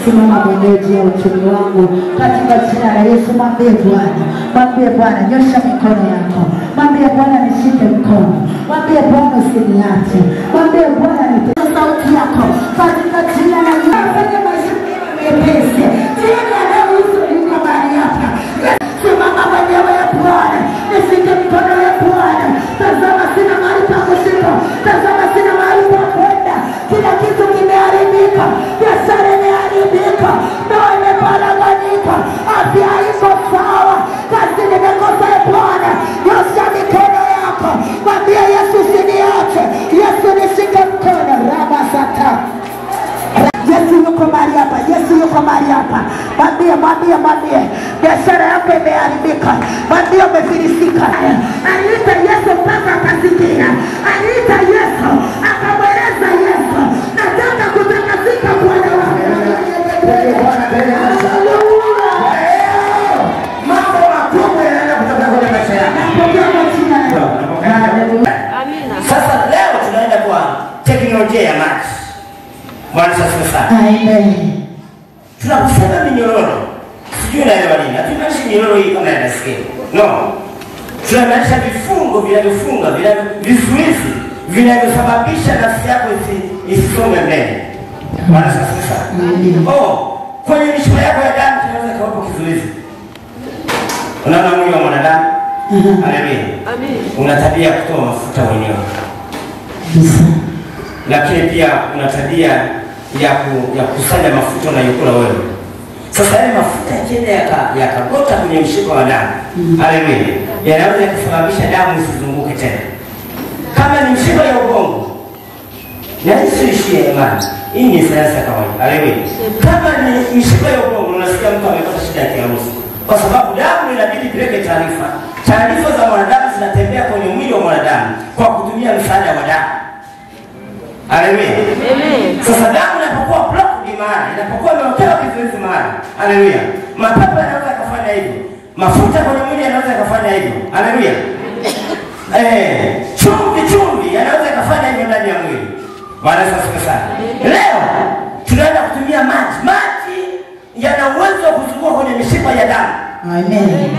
Simama mwenyeji ya uchumi wangu katika jina la Yesu. Mwambie Bwana, nyosha mikono yako. Mwambie Bwana, nishike mkono. Mwambie Bwana, usiniache. Mwambie Bwana, nipe sauti yako katika jina la Yesu. Fanya maisha mepesi. Jina la Yesu liko mahali hapa. Simama mwenyewe ya Bwana, nishike mkono ya Bwana. Tazama sina mahali pa kushika. Tazama sina mahali pa kwenda. Kila kitu kimeharibika. Biashara imeharibika. Ndoa imeparaganyika. Afya haiko sawa. Kazi nimekosa ya Bwana. Nyosha mikono yako. Mwambie Yesu, usiniache. Yesu, nishike mkono. Rabasata. Yesu yuko mahali hapa. Yesu yuko mahali hapa. Mwambie. Biashara yako imeharibika. Mwambie umefilisika. Aliita Yesu mpaka akasikia. Aliita Yesu akamweleza Yesu, nataka kutakasika Bwana wangu. Mambo makubwa yanaenda kutoka kwenye maisha yako. Sasa leo tunaenda kwa teknolojia ya maji. Bwana sasa. Amen. Tunaposema minyororo, sijui naelewa nini. Hatumaanishi minyororo hii kama yanasikia. No. Tunamaanisha vifungo vinavyofunga, vizuizi vinavyosababisha nafsi yako isisonge mbele. Bwana sasa. Kwenye mishipa yako ya damu tunaweza kuwepo kizuizi. Unaona mwili wa mwanadamu? Haleluya. Amen. Una tabia ya kutoa mafuta mwenyewe. Lakini pia una tabia ya kusanya mafuta unayokula wewe. Sasa yale mafuta yakienda yakagota kwenye mshipa wa damu. Haleluya. Yanaweza kusababisha damu isizunguke tena. Kama ni mshipa ya ubongo, na isiishie imani. Hii ni sayansi ya kawaida. Haleluya. Kama ni mshipa ya ubongo, unasikia mtu amepata shida ya kiharusi. Kwa sababu damu inabidi ipeleke taarifa. Taarifa za mwanadamu zinatembea kwenye mwili wa mwanadamu kwa kutumia msaada wa damu. Haleluya. Amen. Sasa damu inapokuwa blocked mahali, inapokuwa imewekewa kizuizi mahali. Haleluya. Mapepo yanaweza kufanya hivyo. Mafuta kwenye mwili yanaweza kufanya hivyo. Haleluya. Chumvi yanaweza kufanya hivyo ndani ya mwili. Bwana asifiwe sana. Leo tunaenda kutumia maji. Maji yana uwezo wa kuzunguka kwenye mishipa ya damu. Amen.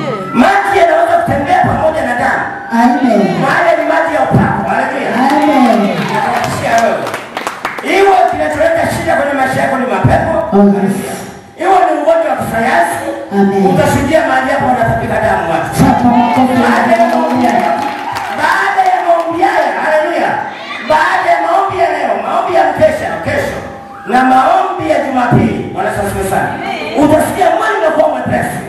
Maji yanaweza kutembea pamoja na damu. Amen. Maana ni maji ya upako. Haleluya. Amen. Iwe kinacholeta shida kwenye maisha yako ni mapepo. Iwe ni ugonjwa wa kisayansi. Utashuhudia mahali hapo wanatapika damu watu. Baada ya maombi haya, haleluya. Baada ya maombi ya leo, maombi ya kesho na maombi ya Jumapili, wanasasiwe sana. Utasikia mwili unakuwa mwepesi.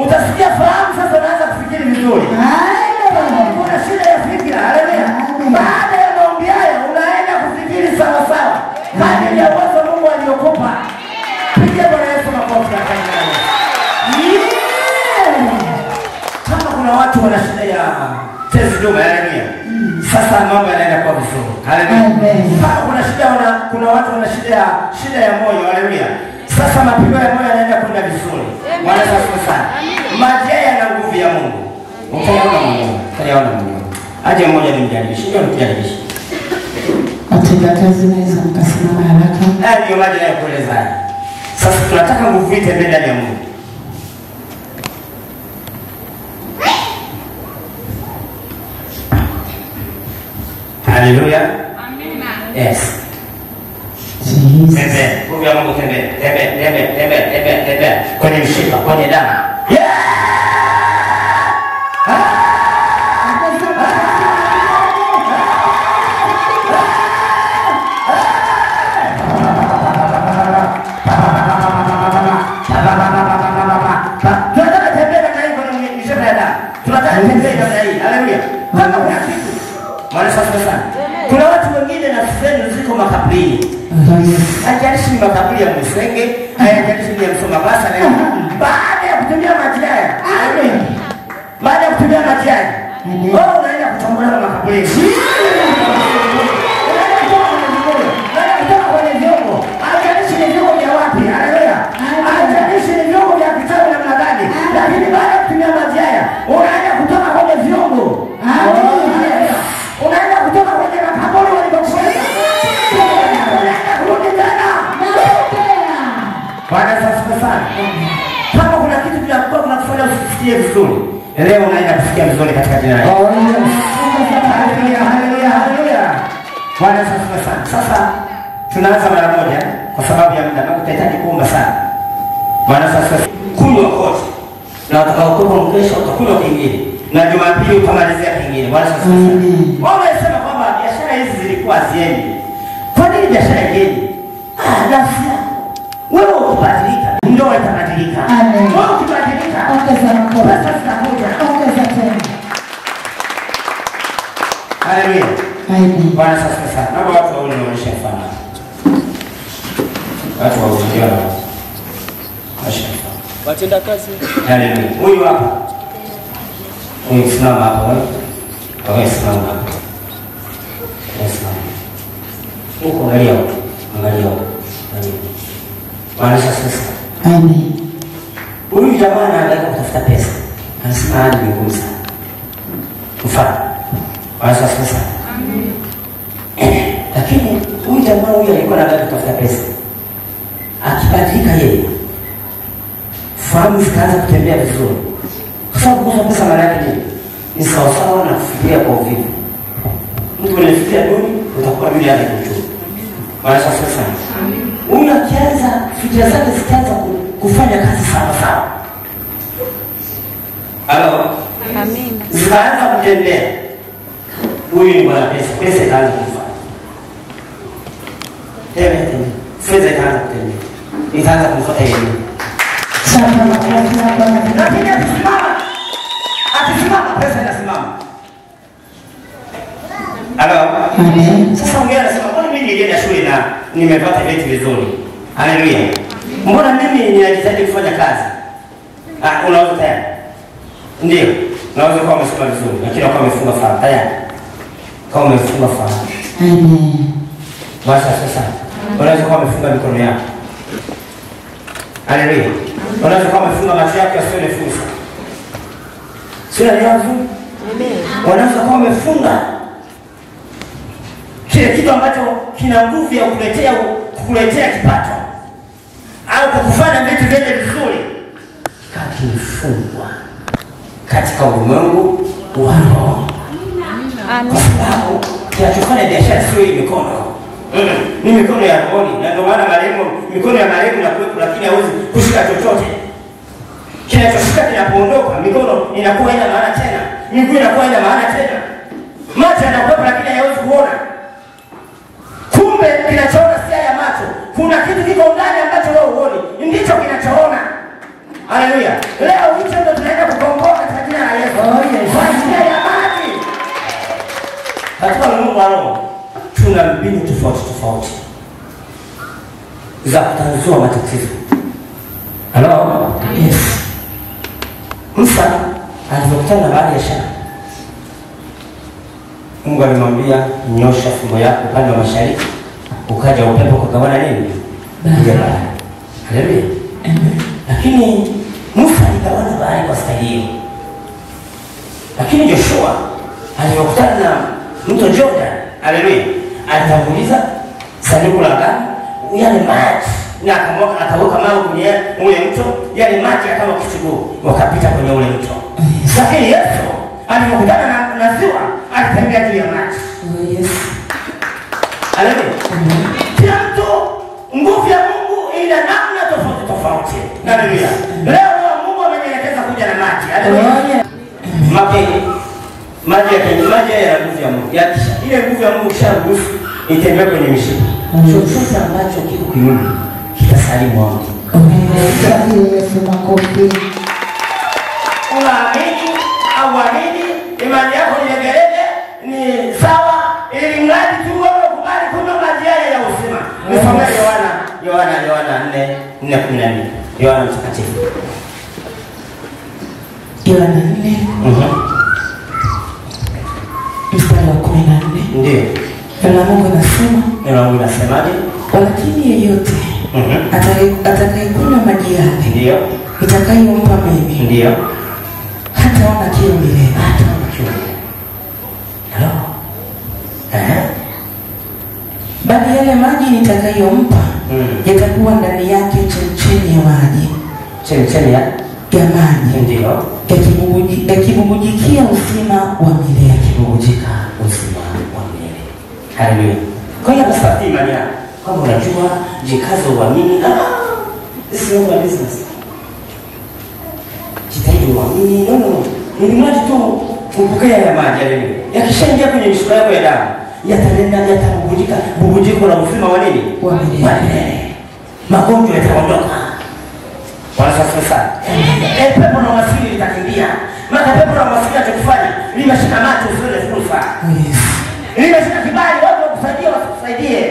Utasikia fahamu sasa unaanza kufikiri vizuri. Kuna shida ya fikira, haleluya. Baada ya maombi haya unaenda kufikiri sawa sawa. Kadiri ya uwezo Mungu aliyokupa. Pigia Bwana Yesu makofi na kanisa. Kama kuna watu wana shida ya tezi dume, haleluya. Sasa mambo yanaenda kwa vizuri. Haleluya. Kama kuna watu wana shida ya moyo, haleluya. Sasa mapigo ya moyo yanaenda kwenda vizuri. Bwana asifiwe sana. Maji yana nguvu ya Mungu. Utayaona Mungu. Aje mmoja nimjaribishe. Ndio nimjaribishe. Atenda kazi naweza mkasimama haraka. Ndio maji nayokueleza. Sasa tunataka nguvu itembee ndani ya Mungu. Haleluya. Amina. Yes. Tembea. Nguvu ya Mungu tembea. Tembea. Kwenye mshipa, kwenye damu. Kuna watu wengine na sehemu ziko makaburi. Hajalishi ni makaburi ya Msenge, hajalishi ni ya Msomabasa na baada ya kutumia maji haya. Amen. Baada ya kutumia maji haya, wewe unaenda kutombola makaburi. Unaenda kutoka kwenye vyombo. Hajalishi ni vyombo vya wapi. Haleluya. Hajalishi ni vyombo vya kitabu namna gani. Lakini baada ya kutumia maji haya, unaenda kutoka kwenye vyombo. Unaenda kutoka kwenye makaburi walivyo usikie vizuri, leo unaenda kusikia vizuri katika jina la Yesu. Haleluya, haleluya, haleluya. Bwana asifiwe sana. Sasa tunaanza mara moja kwa sababu ya muda, na tutahitaji kuomba sana. Bwana asifiwe. Kunywa kote. Na utakaokuwa mkesha utakunywa kingine. Na Jumapili utamalizia kingine. Bwana asifiwe. Wao wanasema kwamba biashara hizi zilikuwa ziendi. Kwa nini biashara igeni? Nafsi. Wewe ukibadilika, ndoa itabadilika. Wewe ukibadilika, ongeza makosa. Pesa zitakuja, ongeza tena. Haleluya. Bwana asifiwe sana. Naomba watu waone maisha mfano. Watu waone maisha. Watenda kazi. Haleluya. Huyu hapa. Huyu simama hapa wewe. Wewe simama hapa. Wewe simama. Huko angalia huko. Angalia huko. Bwana asifiwe sana. Amen. Huyu jamaa anaanza kutafuta pesa. Anasema hadi ngumu sana. Mfano. Bwana asifiwe sana. Lakini huyu jamaa huyu alikuwa anataka kutafuta pesa. Akibadilika yeye, fahamu zikaanza kutembea vizuri. Kwa sababu kukosa pesa maana yake ni sawasawa na kufikiria kwa uvivu. Mtu anafikiria duni, utakuwa duni hadi kuchukua. Bwana asifiwe sana. Huyu akianza fikira zake zikaanza kufanya kazi sawa sawa. Halo? Amen. Zikaanza kutembea. Huyu ni bwana pesa. Pesa ikaanza kufanya. Tembea. Fedha ikaanza kutembea. Ikaanza kumfuata yeye. Lakini akisimama pesa inasimama. Halo? Sasa ongea anasema mbona mimi nilienda shule na nimepata vyeti vizuri. Haleluya. Mbona mimi ninajitahidi kufanya kazi? Unaweza tayari? Ndio. Unaweza kuwa umesoma vizuri, lakini ukawa umefunga fahamu tayari. Kama umefunga fahamu. Amen. Basi sasa. Unaweza kuwa umefunga mikono yako. Haleluya. Unaweza kuwa umefunga macho yako yasione fursa. Sio leo? Amen. Unaweza kuwa umefunga kile kitu ambacho kina nguvu ya kukuletea kipato au kukufanya vitu vyote vizuri, kakifungwa katika ulimwengu wa roho. Kwa sababu kinachofanya biashara sio hii mikono. Ni mikono ya rohoni, na ndio maana mikono ya marehemu na kuwepo, lakini hawezi kushika chochote. Kinachoshika kinapoondoka, mikono inakuwa haina maana tena, miguu inakuwa haina maana tena, macho yanakuwepo lakini hayawezi kuona. Kumbe kinachoona si ya macho, kuna kitu kiko ndani ambacho wewe huoni, ndicho kinachoona. Haleluya. Leo hicho ndio tunaenda kukomboa katika jina la Yesu. Kwa njia ya maji. Katika Mungu wa roho tuna mbinu tofauti za kutanzua matatizo. Hello? Yes. Musa alipokutana na baadhi ya shaka, Mungu alimwambia nyosha fimbo yako upande wa mashariki, ukaja upepo kugawana nini? Bahari. Haleluya. Lakini Musa aligawana bahari kwa staili hiyo. Lakini Joshua alipokutana na mto Jordan, haleluya, alitanguliza sanduku la agano, yale maji, na akaweka mawe kwenye ule mto, yale maji akawa kichuguu, wakapita kwenye ule mto. Lakini Yesu alipokutana na ziwa, alitembea juu ya maji. Yes. Haleluya. Kila mtu, nguvu ya Mungu ina namna tofauti. Haleluya. Leo Mungu amenielekeza kuja na maji. Haleluya. Maji ya nguvu ya Mungu. Ile nguvu ya Mungu kisharuhusu itembee kwenye mishipa. Chochote ambacho kiko kinyume kitasalimu wangu. Yesu makofi. Unaamini au uamini, imani yako ni legelege, ni sawa, ili mradi tu wewe kubali kunywa maji ya uzima. Nisome Yohana 4:14. Yohana mtakatifu. Yohana 4. Mstari wa 14. Ndio. Neno la Mungu linasema, neno la Mungu linasemaje? Lakini yeyote atakayekunywa maji yake ndio nitakayompa mimi, ndio hataona kiu milele. Hataona kiu. Bali yale maji nitakayompa yatakuwa ndani yake chemchemi ya maji. Chemchemi ya maji. Ndio. Yakibubujikia uzima wa milele. Yakibubujika uzima wa milele. Haleluya. Kwa hiyo basi imani yako kama unajua jikazo uamini, this is not business. Jitahidi uamini. No. Ni mradi tu kupokea ya maji yale. Yakishaingia kwenye mishipa yako ya damu, yatabubujika bubujiko la uzima wa nini? Wa milele. Magonjwa yataondoka. Bwana sana. Pepo na wasili litakimbia. Maana pepo na wasili atakufanya limeshika macho usile fursa. Yes. Limeshika kibali watu wakusaidie wasikusaidie.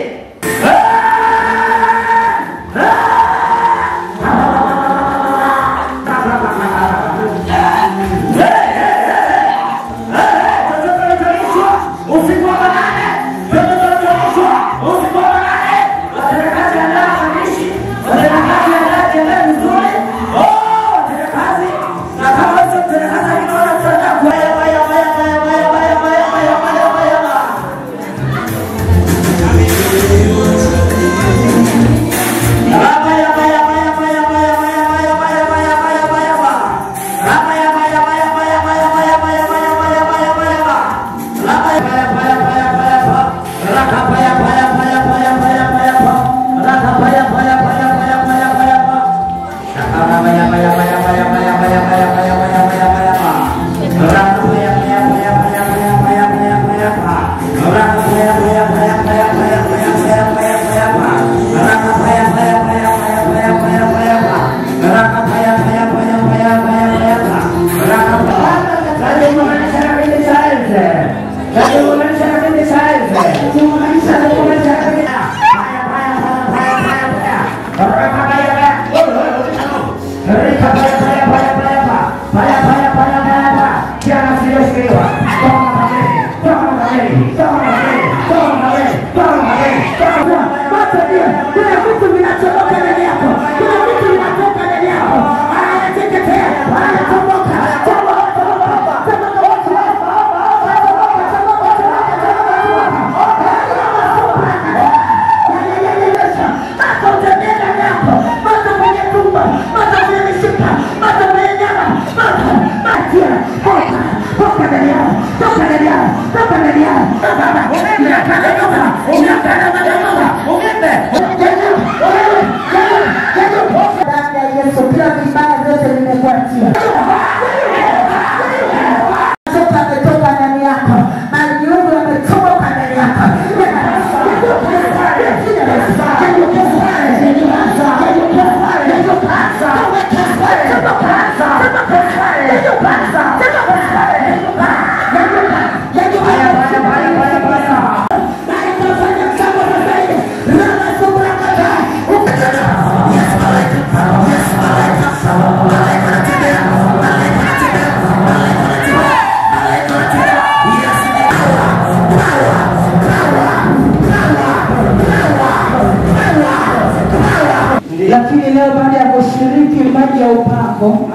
Lakini leo baada ya kushiriki maji ya upako,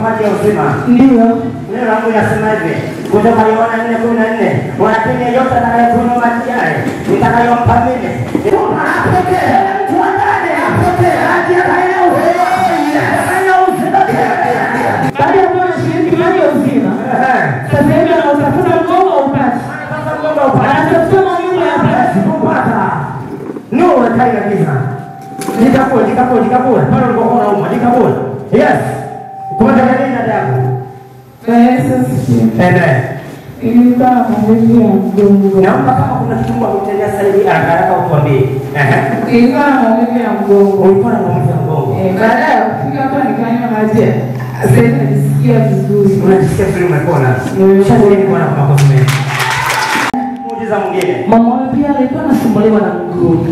maji ya uzima. Ndio. Neno la Mungu linasema hivi, kutoka Yohana 4:14, walakini yeyote atakayekunywa maji yale nitakayompa mimi, apokee, tuandane, apokee maji ya uzima. Baada ya kushiriki maji ya uzima, sasa hivi anatafuta mgongo upate. Anatafuta mgongo ya upate. Kupata. Nuru itaingia giza. Jikapue. Pale ulipokuwa unauma, jikapue. Yes. Kumtaka nini dada? Amen. Ilikuwa maumivu ya mgongo. Naomba kama kuna kitu kwa kutendea sasa hivi haraka utuambie. Ilikuwa maumivu ya mgongo. Ulikuwa na maumivu ya mgongo. Baada ya kufika hapa nikanywa maji. Sasa najisikia vizuri. Unajisikia vizuri umepona. Shukrani kwa makofi mengi. Muujiza mwingine. Mama pia alikuwa anasumbuliwa na mguu.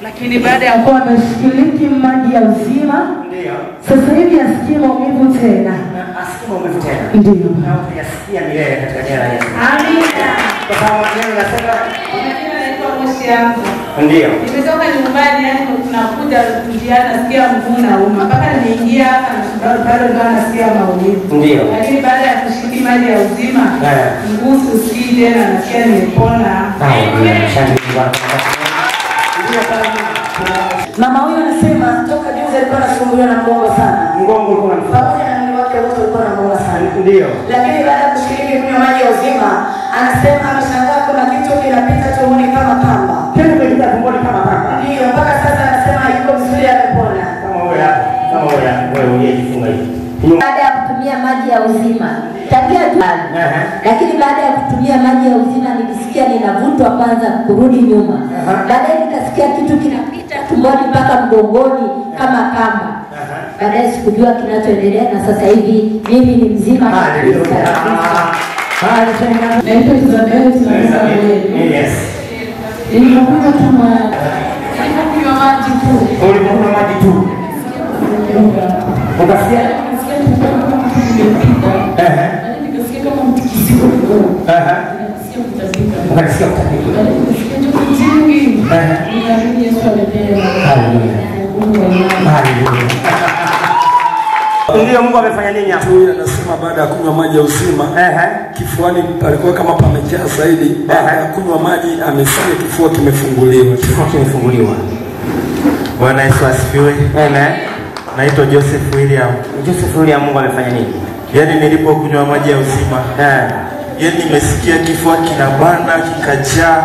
Lakini baada ya kuwa ameshiriki maji ya uzima, ndio. Sasa hivi asikie maumivu tena. Asikie maumivu tena. Ndio. Na utasikia milele katika jina la Yesu. Amina. Kwa sababu neno linasema Jina naitwa Moshi yangu. ndio. Nimetoka nyumbani, yani tunakuja njiani nasikia mguu nauma. Mpaka nimeingia hapa na bado ndo nasikia maumivu. Ndio. Lakini baada ya kushiriki maji ya uzima, mguu usikii tena, nasikia nimepona. Mama huyu anasema toka juzi alikuwa anasumbuliwa na mgongo sana. Mgongo ulikuwa unamsumbua. Ndio. Lakini baada ya kushiriki kunywa maji ya uzima, anasema ameshangaa kuna kitu kinapita tumboni kama kamba. Kitu kinapita tumboni kama kamba. Ndio, mpaka sasa anasema yuko vizuri, amepona. Kama wewe hapa, kama wewe uliyejifunga hivi. Baada ya kutumia maji ya uzima tangia tu, lakini baada ya kutumia maji ya uzima nilisikia ninavutwa kwanza kurudi nyuma. Baadaye nikasikia kitu kinapita tumboni mpaka mgongoni kama kamba. Baadaye sikujua kinachoendelea na sasa hivi mimi ni mzima kabisa. Naitwa Isabel Isabel. Yes. Nilikunywa maji tu. Ulikunywa maji tu. Ukasikia? Nikasikia kama mtikisiko kidogo. Nikasikia kutazika. Ukasikia kutazika. Nikasikia joto jingi. Nikaamini Yesu amependa. Haleluya. Haleluya. Ndio Mungu amefanya nini hapo? Huyu anasema baada ya kunywa maji ya uzima, kifuani palikuwa kama pamejaa zaidi. Baada ya kunywa maji amesikia kifua kimefunguliwa. Kifua kimefunguliwa. Bwana Yesu asifiwe. Amen. Naitwa Joseph William. Joseph William, Mungu amefanya nini? Yaani nilipokunywa maji ya uzima, yaani nimesikia kifua kinabana, kikajaa,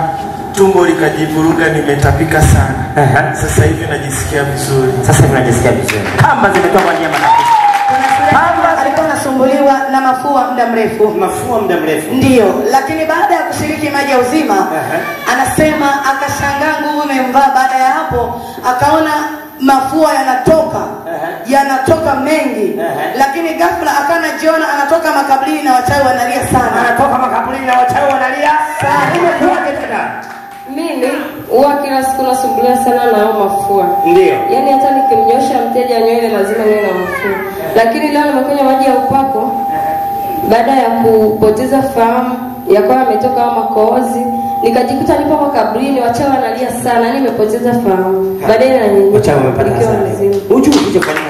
tumbo likajivuruga, nimetapika sana. Sasa hivi najisikia vizuri. Sasa hivi najisikia vizuri. Kama zimetoka kwa nyama. Alikuwa anasumbuliwa na mafua muda mrefu. Mafua muda mrefu. Ndio, lakini baada ya kushiriki maji ya uzima, anasema akashangaa nguvu imemvaa. Baada ya hapo akaona mafua yanatoka mengi. Lakini ghafla akana jiona anatoka makaburini na wachawi wanalia sana. Anatoka makaburini na wachawi wanalia sana. Imekuwaje tena? Mimi huwa kila siku nasumbuliwa sana na hao mafua. Ndio. Yaani hata nikimnyosha mteja nywele lazima niwe na mafua. Lakini leo nimekunywa maji ya upako, baada ya kupoteza fahamu yakawa yametoka kama makohozi, nikajikuta nipo makaburini, wachawi wanalia sana, nimepoteza fahamu. Baadaye na nini? Wachawi wamepata hasara. Ujue kufanya